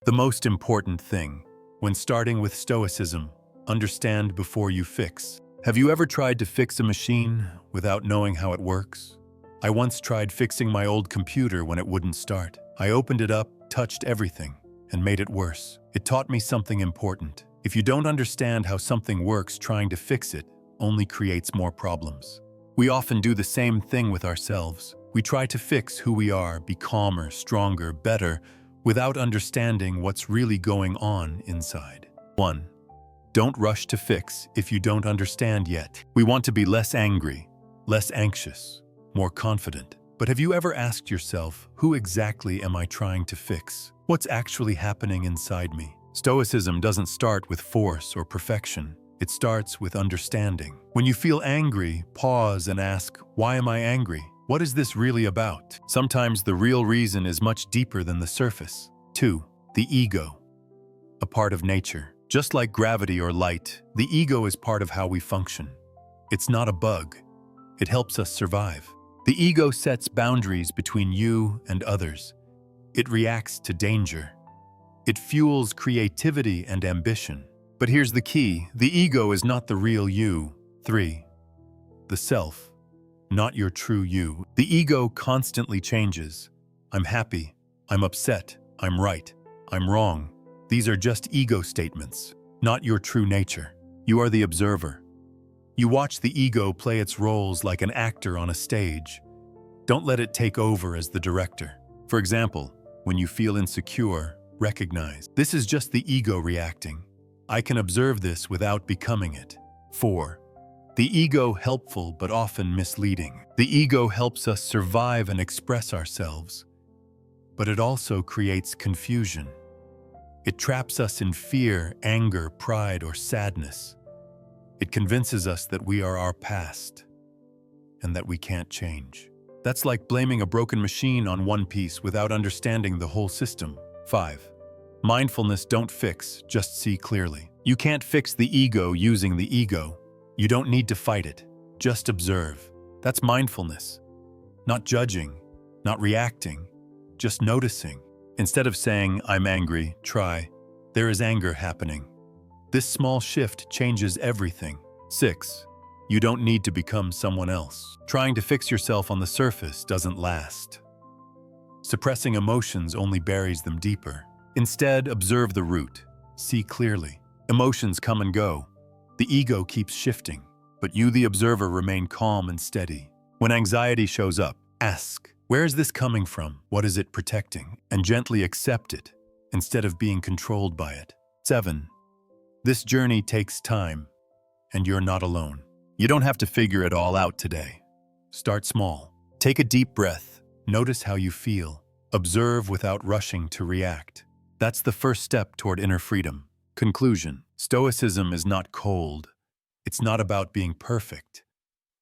The most important thing, when starting with Stoicism, understand before you fix. Have you ever tried to fix a machine without knowing how it works? I once tried fixing my old computer when it wouldn't start. I opened it up, touched everything, and made it worse. It taught me something important. If you don't understand how something works, trying to fix it only creates more problems. We often do the same thing with ourselves. We try to fix who we are, be calmer, stronger, better, without understanding what's really going on inside. 1. Don't rush to fix if you don't understand yet. We want to be less angry, less anxious, more confident. But have you ever asked yourself, who exactly am I trying to fix? What's actually happening inside me? Stoicism doesn't start with force or perfection. It starts with understanding. When you feel angry, pause and ask, why am I angry? What is this really about? Sometimes the real reason is much deeper than the surface. 2. The ego. A part of nature. Just like gravity or light, the ego is part of how we function. It's not a bug. It helps us survive. The ego sets boundaries between you and others. It reacts to danger. It fuels creativity and ambition. But here's the key. The ego is not the real you. 3. The self. Not your true you. The ego constantly changes. I'm happy. I'm upset. I'm right. I'm wrong. These are just ego statements, not your true nature. You are the observer. You watch the ego play its roles like an actor on a stage. Don't let it take over as the director. For example, when you feel insecure, recognize, this is just the ego reacting. I can observe this without becoming it. 4. The ego helpful but often misleading. The ego helps us survive and express ourselves, but it also creates confusion. It traps us in fear, anger, pride, or sadness. It convinces us that we are our past and that we can't change. That's like blaming a broken machine on one piece without understanding the whole system. 5. Mindfulness. Don't fix, just see clearly. You can't fix the ego using the ego. You don't need to fight it, just observe. That's mindfulness. Not judging, not reacting, just noticing. Instead of saying, I'm angry, try, there is anger happening. This small shift changes everything. 6. You don't need to become someone else. Trying to fix yourself on the surface doesn't last. Suppressing emotions only buries them deeper. Instead, observe the root. See clearly. Emotions come and go. The ego keeps shifting, but you, the observer, remain calm and steady. When anxiety shows up, ask, where is this coming from? What is it protecting? And gently accept it, instead of being controlled by it. 7. This journey takes time, and you're not alone. You don't have to figure it all out today. Start small. Take a deep breath. Notice how you feel. Observe without rushing to react. That's the first step toward inner freedom. Conclusion. Stoicism is not cold. It's not about being perfect.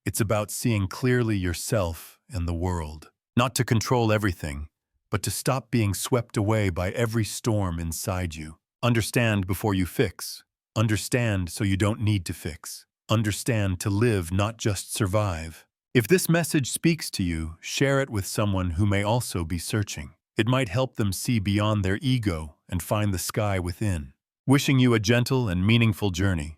It's about seeing clearly yourself and the world. Not to control everything, but to stop being swept away by every storm inside you. Understand before you fix. Understand so you don't need to fix. Understand to live, not just survive. If this message speaks to you, share it with someone who may also be searching. It might help them see beyond their ego and find the sky within. Wishing you a gentle and meaningful journey.